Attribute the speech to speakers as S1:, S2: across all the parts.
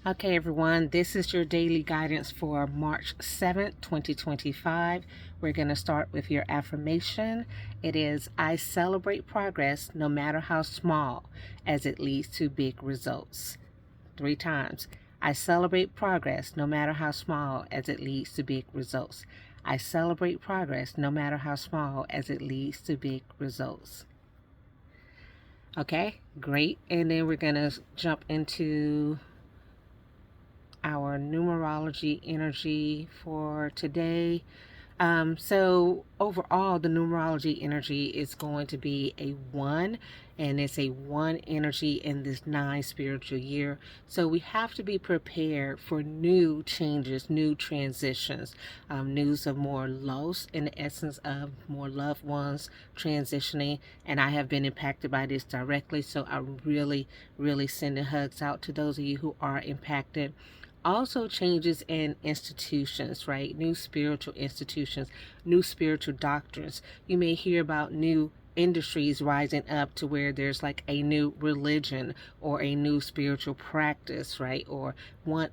S1: Okay, everyone, this is your daily guidance for March 7th, 2025. We're going to start with your affirmation. It is I celebrate progress no matter how small, as it leads to big results. 3 times. I celebrate progress no matter how small, as it leads to big results. I celebrate progress no matter how small, as it leads to big results. Okay, great. And then we're going to jump into our numerology energy for today. So overall, the numerology energy is going to be a 1, and it's a 1 energy in this 9 spiritual year. So we have to be prepared for new changes, new transitions, news of more loss, in the essence of more loved ones transitioning. And I have been impacted by this directly, so I'm really sending hugs out to those of you who are impacted. Also changes in institutions, right? New spiritual institutions, new spiritual doctrines. You may hear about new industries rising up to where there's like a new religion or a new spiritual practice, right? Or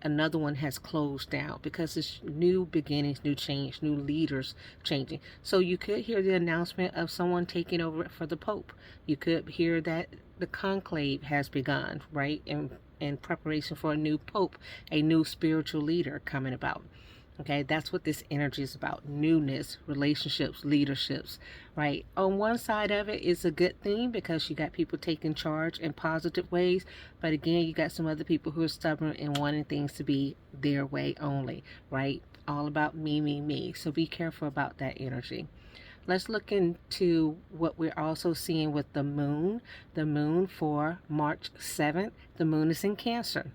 S1: another one has closed down because it's new beginnings, new change, new leaders changing. So you could hear the announcement of someone taking over for the Pope. You could hear that the conclave has begun, right? In preparation for a new pope, a new spiritual leader coming about. Okay, that's what this energy is about: newness, relationships, leaderships, right? On one side of it is a good thing because you got people taking charge in positive ways, but again, you got some other people who are stubborn and wanting things to be their way only, right? All about me. So be careful about that energy. Let's look into what we're also seeing with the moon. The moon for March 7th, the moon is in Cancer.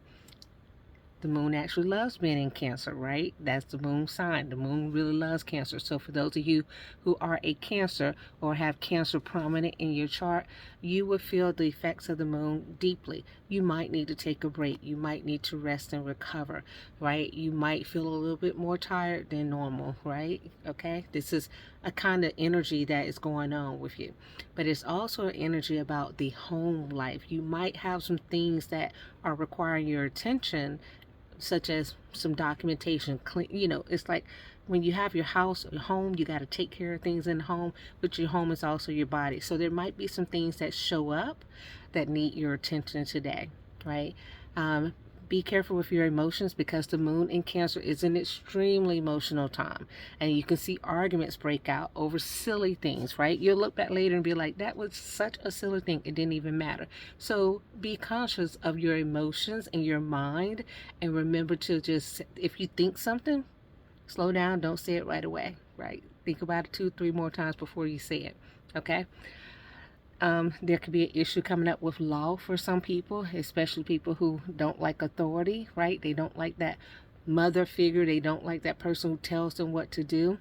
S1: The moon actually loves being in Cancer, right? That's the moon sign. The moon really loves Cancer. So for those of you who are a Cancer or have Cancer prominent in your chart, you will feel the effects of the moon deeply. You might need to take a break. You might need to rest and recover, right? You might feel a little bit more tired than normal, right? Okay, this is a kind of energy that is going on with you. But it's also an energy about the home life. You might have some things that are requiring your attention, such as some documentation. It's like when you have your house or your home, you got to take care of things in the home, but your home is also your body. So there might be some things that show up that need your attention today, right? Be careful with your emotions because the moon in Cancer is an extremely emotional time, and you can see arguments break out over silly things, right? You'll look back later and be like, that was such a silly thing, it didn't even matter. So be conscious of your emotions and your mind, and remember to just, if you think something, slow down, don't say it right away, right? Think about it 2 3 more times before you say it. Okay. There could be an issue coming up with law for some people, especially people who don't like authority, right? They don't like that mother figure. They don't like that person who tells them what to do.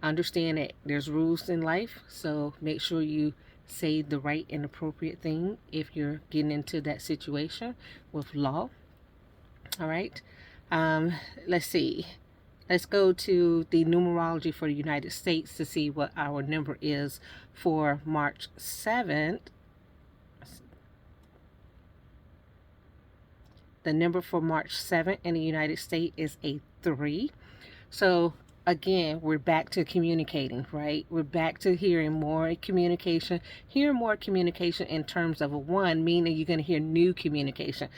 S1: Understand that there's rules in life, so make sure you say the right and appropriate thing if you're getting into that situation with law. All right. Um, let's see. Let's go to the numerology for the United States to see what our number is for March 7th. The number for March 7th in the United States is a 3. So again, we're back to communicating, right? We're back to hearing more communication. Hear more communication in terms of a 1, meaning you're going to hear new communication.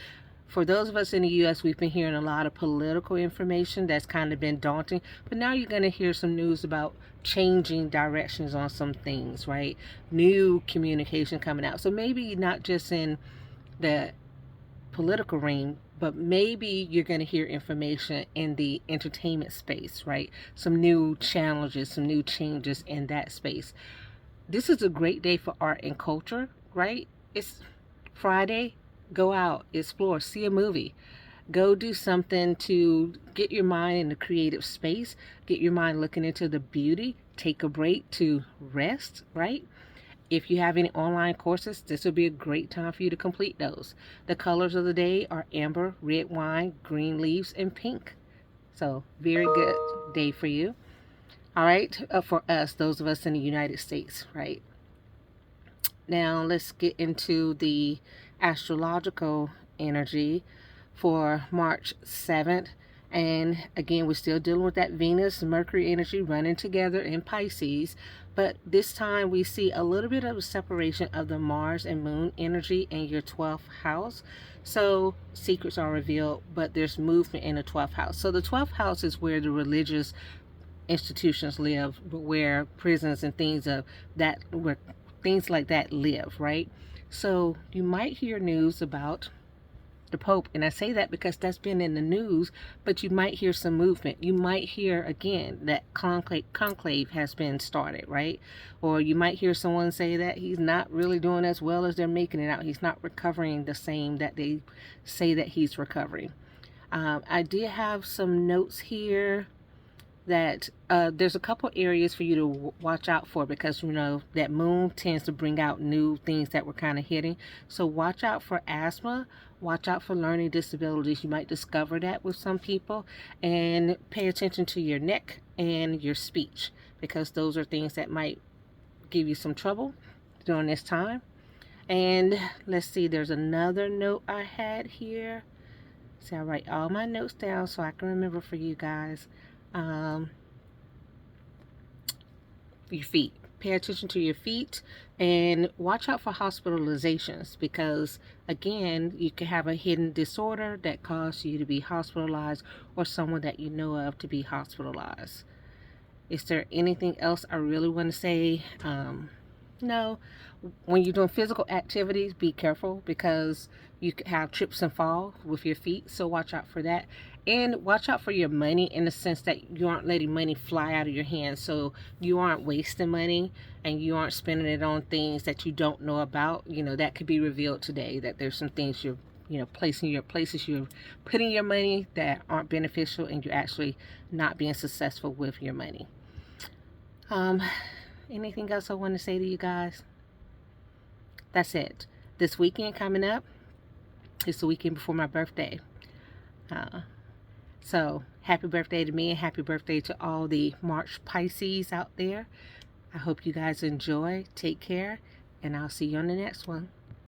S1: For those of us in the U.S., we've been hearing a lot of political information that's kind of been daunting, but now you're going to hear some news about changing directions on some things, right? New communication coming out. So maybe not just in the political realm, but maybe you're going to hear information in the entertainment space, right? Some new challenges, some new changes in that space. This is a great day for art and culture, right? It's Friday. Go out, explore, see a movie. Go do something to get your mind in the creative space, get your mind looking into the beauty, take a break to rest, right? If you have any online courses, this will be a great time for you to complete those. The colors of the day are amber, red wine, green leaves, and pink. So, very good day for you. All right, for us, those of us in the United States, right? Now, let's get into the astrological energy for March 7th. And again, we're still dealing with that Venus Mercury energy running together in Pisces, but this time we see a little bit of a separation of the Mars and Moon energy in your 12th house. So secrets are revealed, but there's movement in the 12th house. So the 12th house is where the religious institutions live, where prisons and things of that, where things like that live, right? So you might hear news about the Pope, and I say that because that's been in the news, but you might hear some movement. You might hear again that conclave has been started, right? Or you might hear someone say that he's not really doing as well as they're making it out. He's not recovering the same that they say that he's recovering. I did have some notes here that there's a couple areas for you to watch out for, because you know that moon tends to bring out new things that we're kind of hitting. So watch out for asthma, watch out for learning disabilities. You might discover that with some people. And pay attention to your neck and your speech, because those are things that might give you some trouble during this time. And let's see, there's another note I had here. See, I write all my notes down so I can remember for you guys. Your feet. Pay attention to your feet and watch out for hospitalizations, because again, you can have a hidden disorder that causes you to be hospitalized, or someone that you know of to be hospitalized. Is there anything else I really want to say? No. When you're doing physical activities, be careful, because you could have trips and fall with your feet, so watch out for that. And watch out for your money, in the sense that you aren't letting money fly out of your hands, so you aren't wasting money and you aren't spending it on things that you don't know about. You know, that could be revealed today, that there's some things you're places you're putting your money that aren't beneficial, and you're actually not being successful with your money. Anything else I want to say to you guys? That's it. This weekend coming up, it's the weekend before my birthday. So happy birthday to me, and happy birthday to all the March Pisces out there. I hope you guys enjoy. Take care, and I'll see you on the next one.